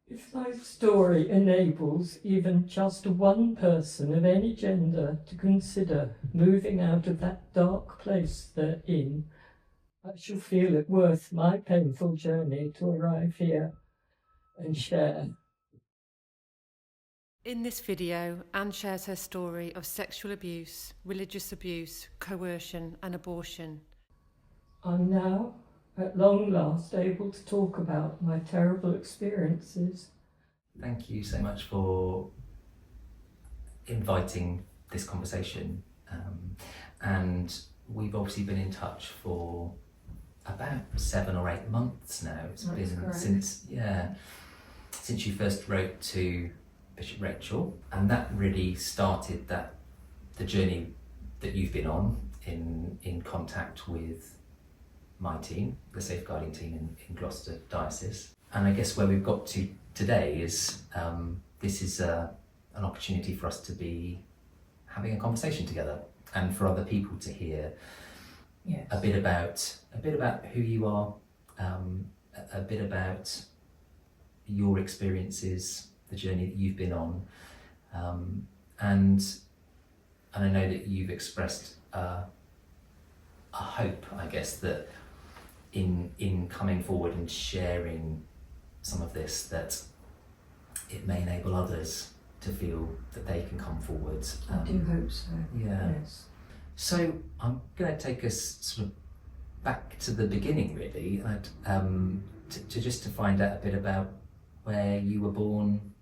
If my story enables even just one person of any gender to consider moving out of that dark place they're in, I shall feel it worth my painful journey to arrive here and share. In this video, Anne shares her story of sexual abuse, religious abuse, coercion and abortion. I'm now, at long last, able to talk about my terrible experiences. Thank you so much for inviting this conversation. And we've obviously been in touch for about 7 or 8 months now. It's That's been correct. since you first wrote to Bishop Rachel, and that really started the journey that you've been on in contact with my team, the safeguarding team in Gloucester Diocese. And I guess where we've got to today is this is an opportunity for us to be having a conversation together, and for other people to hear a bit about who you are, a bit about your experiences, the journey that you've been on, and I know that you've expressed a hope, I guess, that in coming forward and sharing some of this, that it may enable others to feel that they can come forward. I do hope so. Yeah. Yes. So I'm going to take us sort of back to the beginning, really, and to find out a bit about where you were born,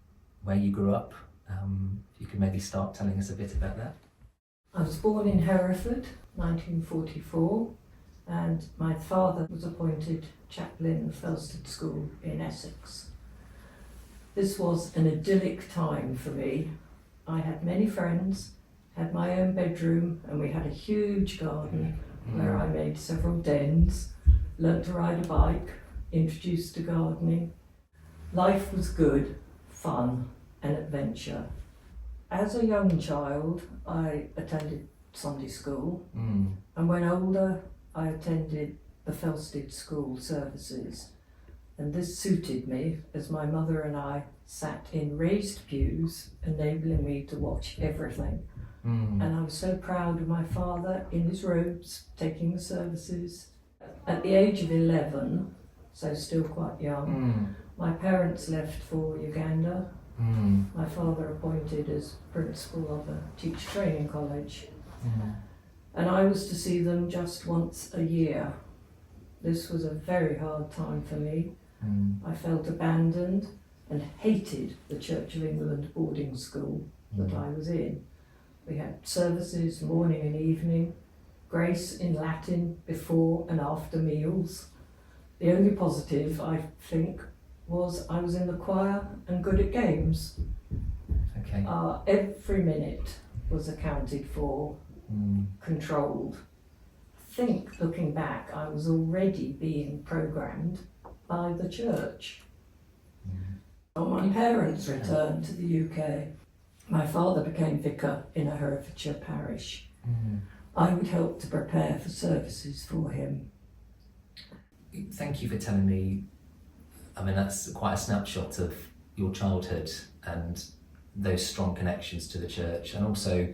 where you grew up. If you could maybe start telling us a bit about that. I was born in Hereford, 1944, and my father was appointed chaplain of Felsted School in Essex. This was an idyllic time for me. I had many friends, had my own bedroom, and we had a huge garden where I made several dens, learnt to ride a bike, introduced to gardening. Life was good, fun and adventure. As a young child, I attended Sunday school, and when older, I attended the Felsted School services. And this suited me, as my mother and I sat in raised pews, enabling me to watch everything. And I was so proud of my father in his robes, taking the services. At the age of 11, so still quite young, my parents left for Uganda. My father appointed as principal of a teacher training college. And I was to see them just once a year. This was a very hard time for me. I felt abandoned and hated the Church of England boarding school that I was in. We had services morning and evening, grace in Latin before and after meals. The only positive, I think, was I was in the choir and good at games. Okay. Every minute was accounted for, controlled. I think, looking back, I was already being programmed by the church. When my parents returned to the UK, my father became vicar in a Herefordshire parish. I would help to prepare for services for him. Thank you for telling me. I mean, that's quite a snapshot of your childhood and those strong connections to the church, and also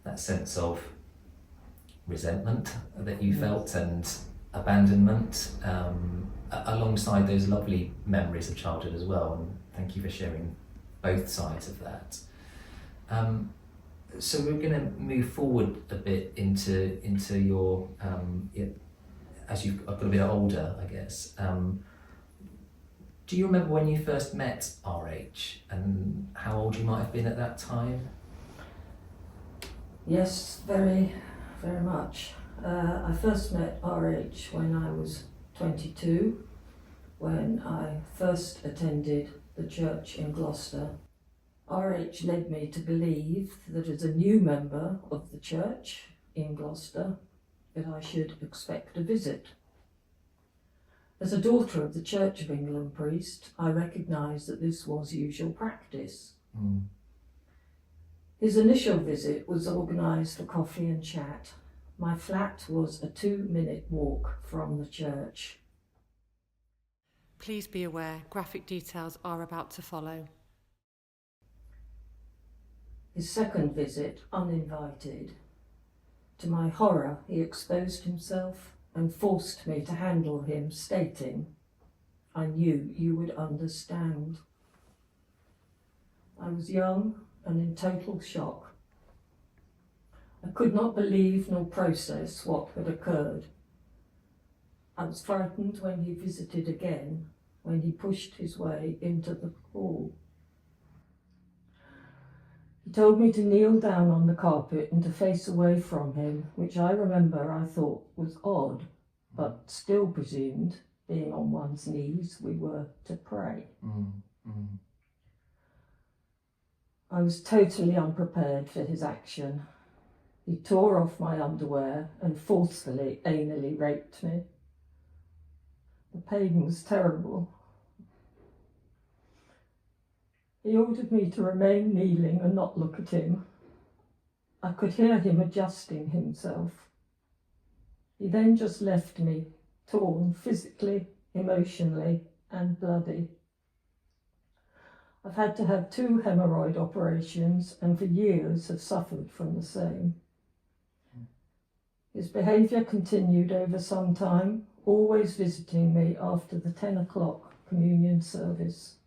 that sense of resentment that you felt and abandonment, alongside those lovely memories of childhood as well. And thank you for sharing both sides of that. So we're going to move forward a bit into your as you've got a bit older, I guess. Do you remember when you first met RH and how old you might have been at that time? Yes, very, very much. I first met RH when I was 22, when I first attended the church in Gloucester. RH led me to believe that as a new member of the church in Gloucester, that I should expect a visit. As a daughter of the Church of England priest, I recognised that this was usual practice. His initial visit was organised for coffee and chat. My flat was a 2-minute walk from the church. Please be aware, graphic details are about to follow. His second visit, uninvited. To my horror, he exposed himself and forced me to handle him, stating, "I knew you would understand." I was young and in total shock. I could not believe nor process what had occurred. I was frightened when he visited again, when he pushed his way into the hall. He told me to kneel down on the carpet and to face away from him, which I remember I thought was odd, but still presumed, being on one's knees, we were to pray. I was totally unprepared for his action. He tore off my underwear and forcefully, anally raped me. The pain was terrible. He ordered me to remain kneeling and not look at him. I could hear him adjusting himself. He then just left me, torn physically, emotionally, and bloody. I've had to have 2 hemorrhoid operations and for years have suffered from the same. His behaviour continued over some time, always visiting me after the 10 o'clock communion service.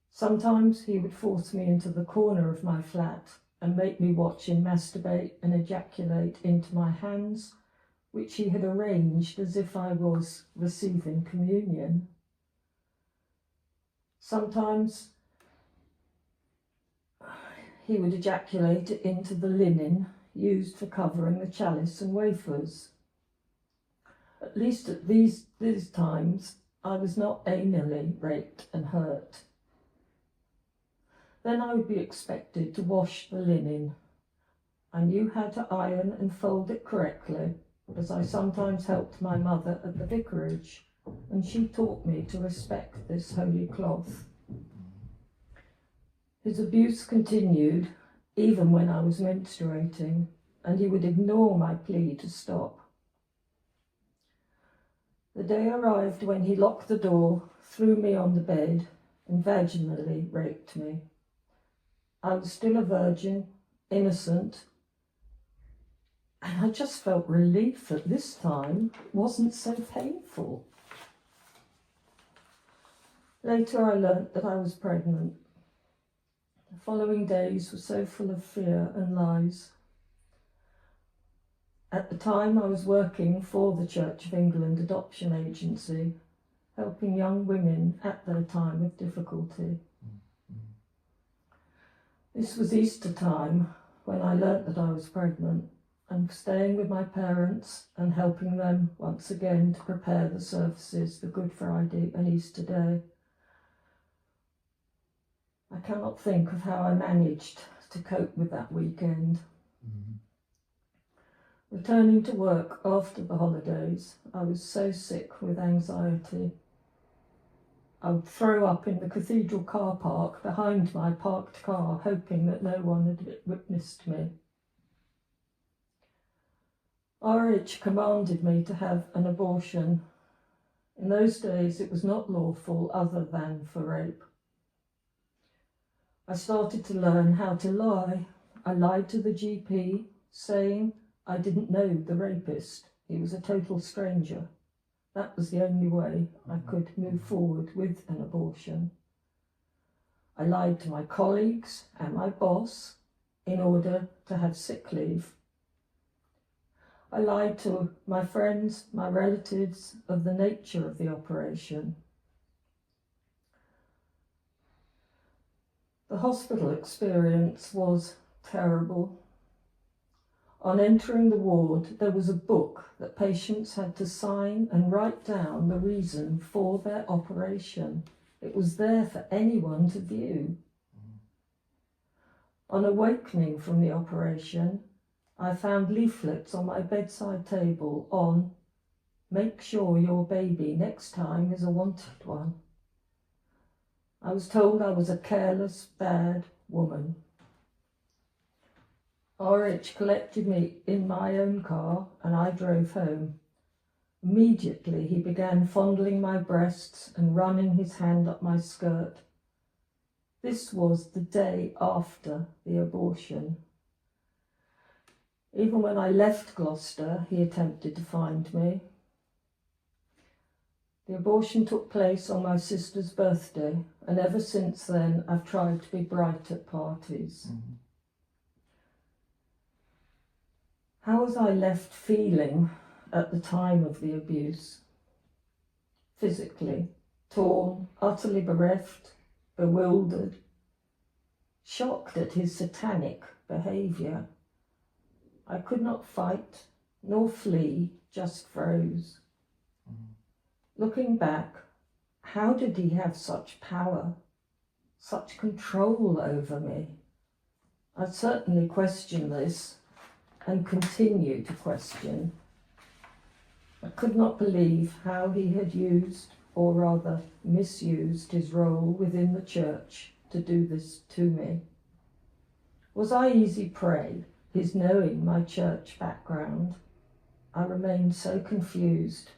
Sometimes he would force me into the corner of my flat and make me watch him masturbate and ejaculate into my hands, which he had arranged as if I was receiving communion. Sometimes he would ejaculate into the linen used for covering the chalice and wafers. At least at these times, I was not anally raped and hurt. Then I would be expected to wash the linen. I knew how to iron and fold it correctly, as I sometimes helped my mother at the vicarage, and she taught me to respect this holy cloth. His abuse continued even when I was menstruating, and he would ignore my plea to stop. The day arrived when he locked the door, threw me on the bed, and vaginally raped me. I was still a virgin, innocent, and I just felt relief that this time wasn't so painful. Later I learnt that I was pregnant. The following days were so full of fear and lies. At the time I was working for the Church of England Adoption Agency, helping young women at their time of difficulty. This was Easter time when I learnt that I was pregnant, and staying with my parents and helping them once again to prepare the services for Good Friday and Easter Day. I cannot think of how I managed to cope with that weekend. Returning to work after the holidays, I was so sick with anxiety. I would throw up in the cathedral car park behind my parked car, hoping that no one had witnessed me. RH commanded me to have an abortion. In those days it was not lawful other than for rape. I started to learn how to lie. I lied to the GP, saying I didn't know the rapist. He was a total stranger. That was the only way I could move forward with an abortion. I lied to my colleagues and my boss in order to have sick leave. I lied to my friends, my relatives, of the nature of the operation. The hospital experience was terrible. On entering the ward, there was a book that patients had to sign and write down the reason for their operation. It was there for anyone to view. On awakening from the operation, I found leaflets on my bedside table on "Make sure your baby next time is a wanted one." I was told I was a careless, bad woman. RH collected me in my own car and I drove home. Immediately he began fondling my breasts and running his hand up my skirt. This was the day after the abortion. Even when I left Gloucester, he attempted to find me. The abortion took place on my sister's birthday, and ever since then I've tried to be bright at parties. Mm-hmm. How was I left feeling at the time of the abuse? Physically, torn, utterly bereft, bewildered, shocked at his satanic behaviour. I could not fight nor flee, just froze. Looking back, how did he have such power, such control over me? I certainly question this and continue to question. I could not believe how he had used, or rather misused, his role within the church to do this to me. Was I easy prey, his knowing my church background? I remained so confused.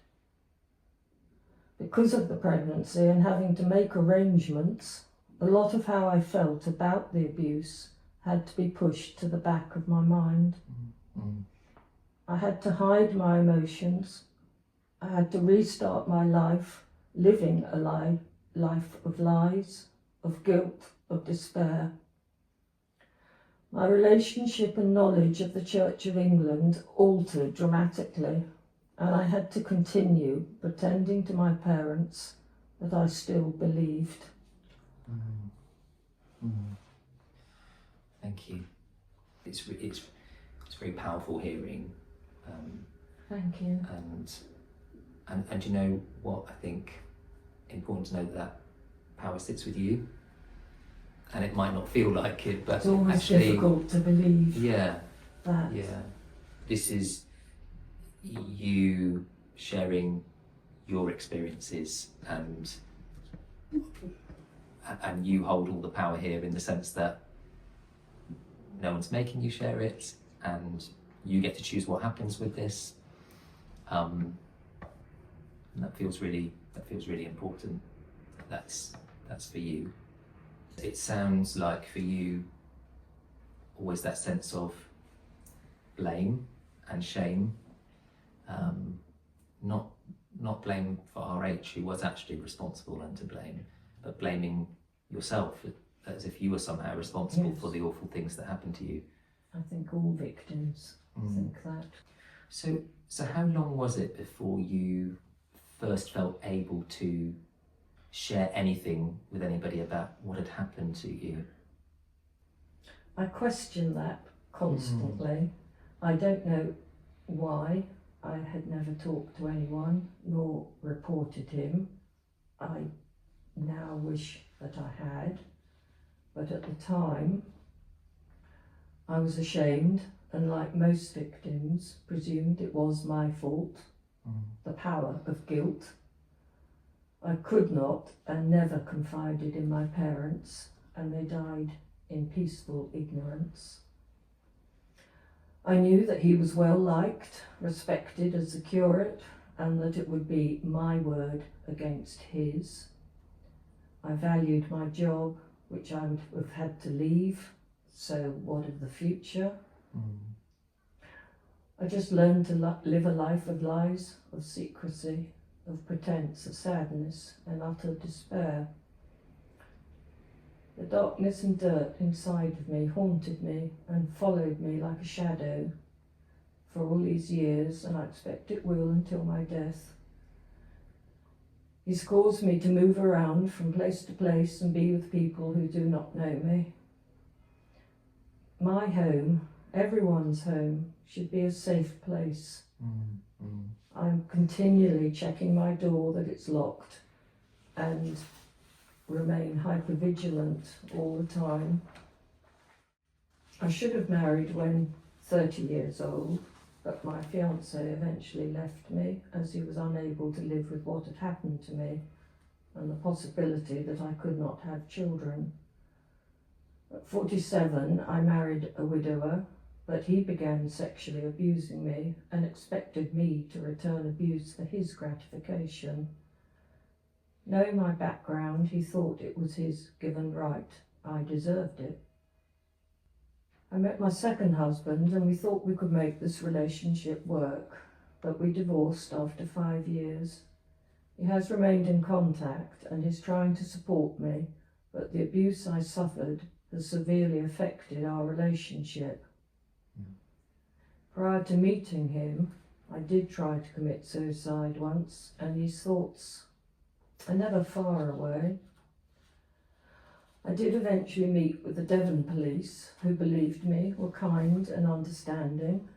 Because of the pregnancy and having to make arrangements, a lot of how I felt about the abuse had to be pushed to the back of my mind. Mm-hmm. I had to hide my emotions. I had to restart my life, living a life of lies, of guilt, of despair. My relationship and knowledge of the Church of England altered dramatically, and I had to continue pretending to my parents that I still believed. Mm-hmm. Mm-hmm. Thank you. It's very powerful hearing. Thank you. And you know what, I think important to know that power sits with you, and it might not feel like it, but it's always actually difficult to believe. Yeah. That. Yeah. This is you sharing your experiences, and you hold all the power here in the sense that no one's making you share it, and you get to choose what happens with this. And that feels really important. That's for you. It sounds like for you always that sense of blame and shame. Not blame for RH, who was actually responsible and to blame, but blaming yourself as if you were somehow responsible for the awful things that happened to you. I think all victims think that. So how long was it before you first felt able to share anything with anybody about what had happened to you? I question that constantly. I don't know why. I had never talked to anyone nor reported him. I now wish that I had, but at the time I was ashamed, and like most victims, presumed it was my fault. The power of guilt. I could not and never confided in my parents, and they died in peaceful ignorance. I knew that he was well liked, respected as a curate, and that it would be my word against his. I valued my job, which I would have had to leave, so what of the future? I just learned to live a life of lies, of secrecy, of pretense, of sadness and utter despair. The darkness and dirt inside of me haunted me and followed me like a shadow for all these years, and I expect it will until my death. He's caused me to move around from place to place and be with people who do not know me. My home, everyone's home, should be a safe place. I'm continually checking my door that it's locked and remain hypervigilant all the time. I should have married when 30 years old, but my fiancé eventually left me as he was unable to live with what had happened to me and the possibility that I could not have children. At 47, I married a widower, but he began sexually abusing me and expected me to return abuse for his gratification. Knowing my background, he thought it was his given right. I deserved it. I met my second husband and we thought we could make this relationship work, but we divorced after 5 years. He has remained in contact and is trying to support me, but the abuse I suffered has severely affected our relationship. Prior to meeting him, I did try to commit suicide once, and these thoughts are never far away. I did eventually meet with the Devon police, who believed me, were kind and understanding,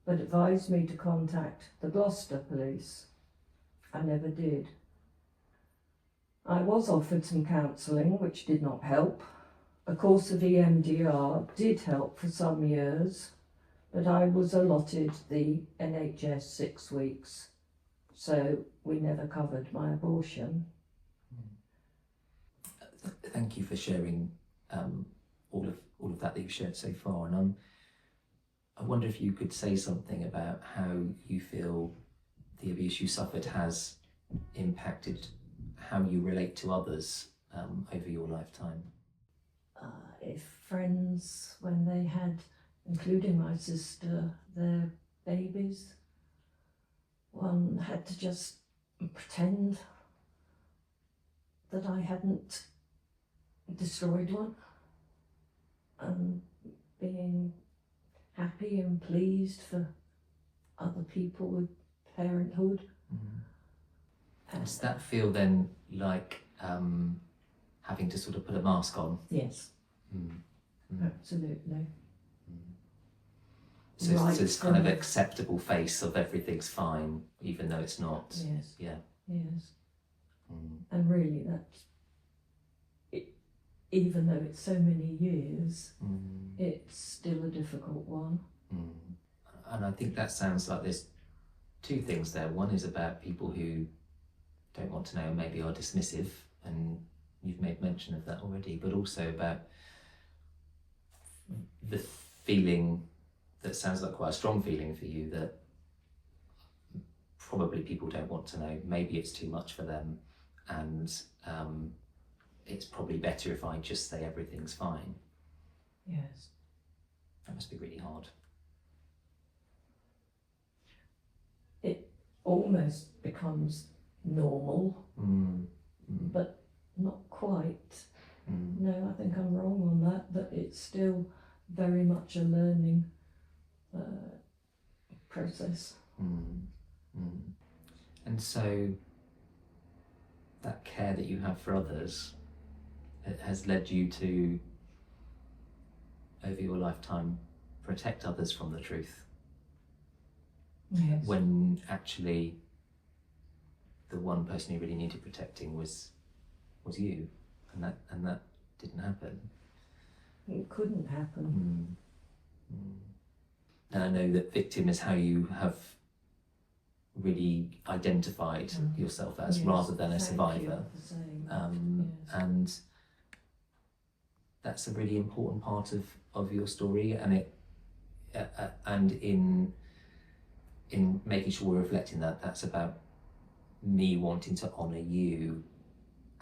but advised me to contact the Gloucester police. I never did. I was offered some counselling, which did not help. A course of EMDR did help for some years, but I was allotted the NHS 6 weeks, so we never covered my abortion. Thank you for sharing all of that you've shared so far, and I wonder if you could say something about how you feel the abuse you suffered has impacted how you relate to others over your lifetime. If friends, when they had, including my sister, their babies, one had to just pretend that I hadn't destroyed one, and being happy and pleased for other people with parenthood. Does that feel then like having to sort of put a mask on? Yes, absolutely. So, Right, so this kind of acceptable face of everything's fine, even though it's not. Yes. Yeah. Yes. And really, that's it, even though it's so many years, it's still a difficult one. And I think that sounds like there's two things there. One is about people who don't want to know and maybe are dismissive, and you've made mention of that already, but also about the feeling that sounds like quite a strong feeling for you, that probably people don't want to know, maybe it's too much for them, and it's probably better if I just say everything's fine. Yes. That must be really hard. It almost becomes normal, but not quite. No, I think I'm wrong on that it's still very much a learning process. And so that care that you have for others, it has led you to, over your lifetime, protect others from the truth. Yes. When actually the one person you really needed protecting was you, and that didn't happen. It couldn't happen. And I know that victim is how you have really identified yourself as, Yes, rather than a thank survivor. you for saying that. Yes. And that's a really important part of your story, and it and in making sure we're reflecting that, that's about me wanting to honour you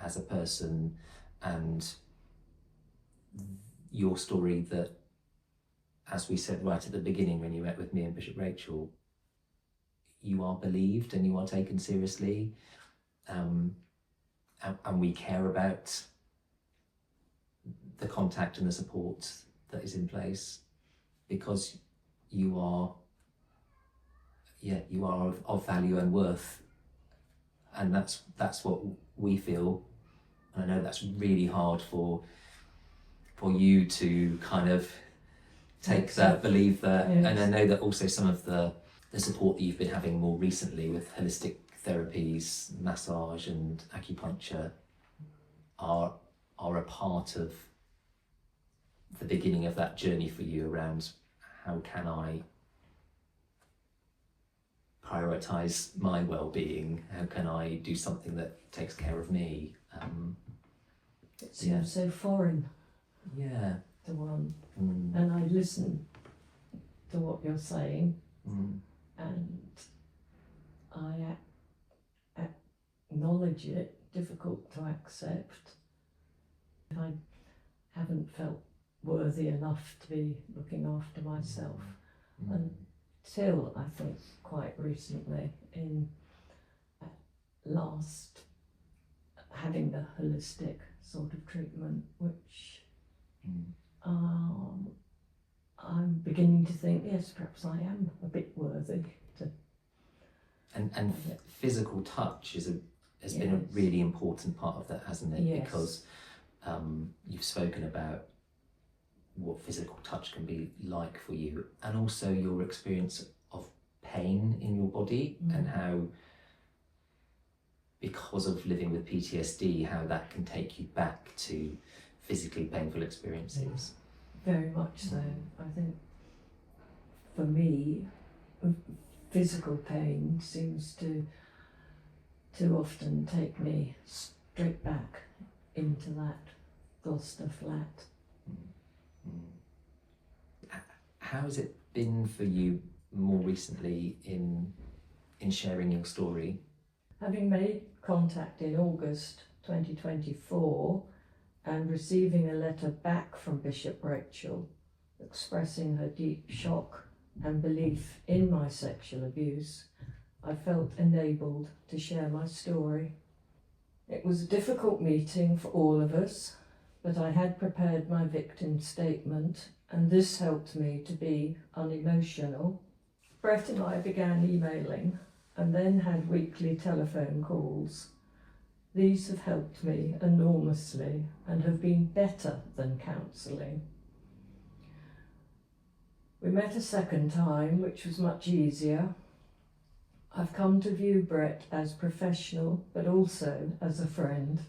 as a person and your story, that, as we said right at the beginning when you met with me and Bishop Rachel, you are believed and you are taken seriously, and we care about the contact and the support that is in place, because you are of value and worth, and that's what we feel. And I know that's really hard for you to kind of take that, believe that. Yes. And I know that also some of the support that you've been having more recently with holistic therapies, massage and acupuncture are a part of the beginning of that journey for you around how can I prioritise my well-being, how can I do something that takes care of me. It seems so foreign Yeah. to one, and I listen to what you're saying, Mm. and I acknowledge it, difficult to accept. I haven't felt worthy enough to be looking after myself until, I think, quite recently, in last having the holistic sort of treatment, which I'm beginning to think, yes, perhaps I am a bit worthy to. And physical touch has been a really important part of that, hasn't it? Yes. Because you've spoken about what physical touch can be like for you, and also your experience of pain in your body, and how, because of living with PTSD, how that can take you back to physically painful experiences. Very much so. I think for me, physical pain seems to often take me straight back into that Gloucester flat. How has it been for you more recently in sharing your story? Having made contact in August 2024 and receiving a letter back from Bishop Rachel expressing her deep shock and belief in my sexual abuse, I felt enabled to share my story. It was a difficult meeting for all of us, but I had prepared my victim statement, and this helped me to be unemotional. Brett and I began emailing and then had weekly telephone calls. These have helped me enormously and have been better than counselling. We met a second time, which was much easier. I've come to view Brett as professional, but also as a friend.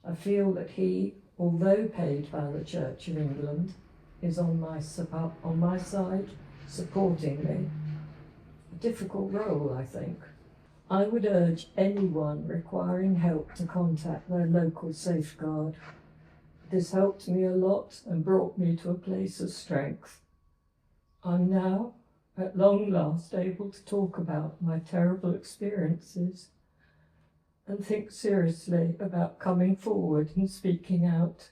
I feel that he, although paid by the Church of England, is on my side, supporting me. A difficult role, I think. I would urge anyone requiring help to contact their local safeguard. This helped me a lot and brought me to a place of strength. I'm now, at long last, able to talk about my terrible experiences and think seriously about coming forward and speaking out.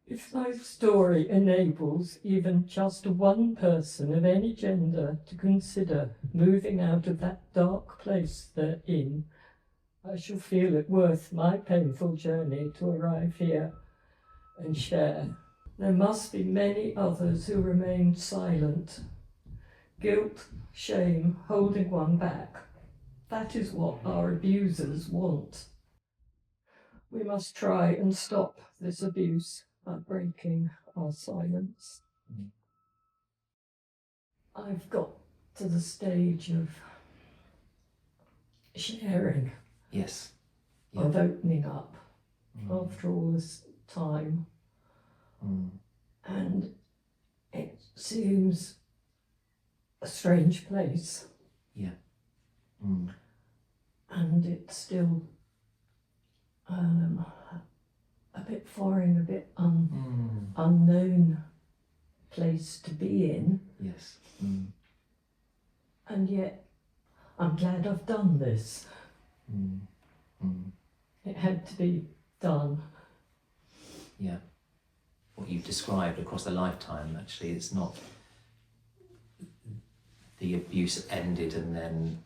If my story enables even just one person of any gender to consider moving out of that dark place they're in, I shall feel it worth my painful journey to arrive here and share. There must be many others who remain silent. Guilt, shame, holding one back. That is what our abusers want. We must try and stop this abuse by breaking our silence. I've got to the stage of sharing, Yes. of opening up after all this time. And it seems a strange place. Yeah. And it's still a bit foreign, a bit unknown place to be in. Yes. And yet I'm glad I've done this. It had to be done. Yeah. What you've described across a lifetime, actually, it's not the abuse ended and then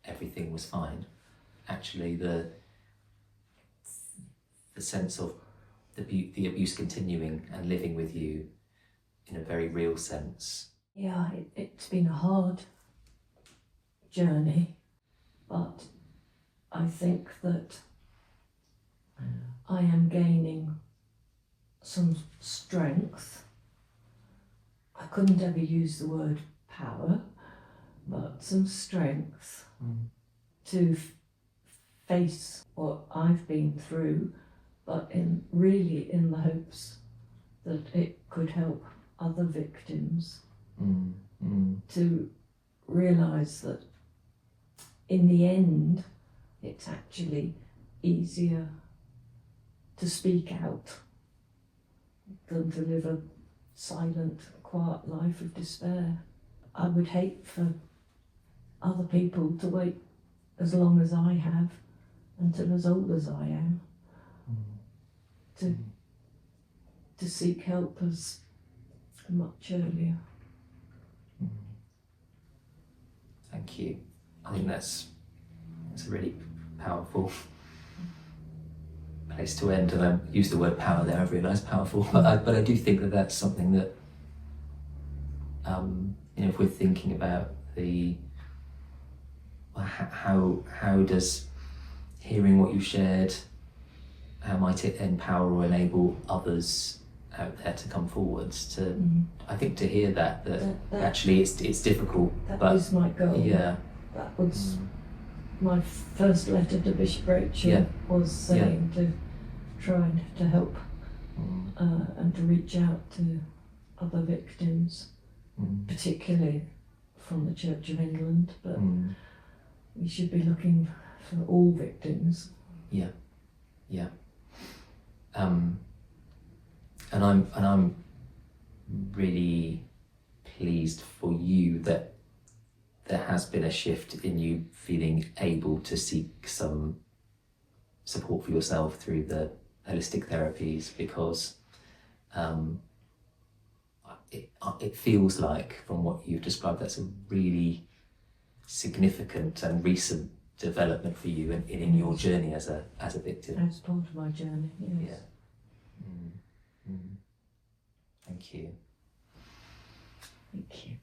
everything was fine. Actually, the sense of the abuse continuing and living with you in a very real sense. Yeah, it's been a hard journey, but I think that I am gaining some strength. I couldn't ever use the word power, but some strength to face what I've been through, but really in the hopes that it could help other victims to realise that in the end it's actually easier to speak out than to live a silent, quiet life of despair. I would hate for other people to wait as long as I have, until as old as I am, to seek help as much earlier. Thank you. I think that's a really powerful place to end, and I used the word power there, I've realised powerful, but I do think that that's something that, if we're thinking about how does hearing what you shared, how might it empower or enable others out there to come forwards to, I think to hear that actually it's difficult. That is my goal. Yeah. That was my first letter to Bishop Rachel, was saying to try to help and to reach out to other victims, particularly from the Church of England, but we should be looking for all victims. And I'm really pleased for you that there has been a shift in you feeling able to seek some support for yourself through the holistic therapies, because it feels like, from what you've described, that's a really significant and recent development for you in your journey as a victim. As part of my journey, yes. Thank you. Thank you.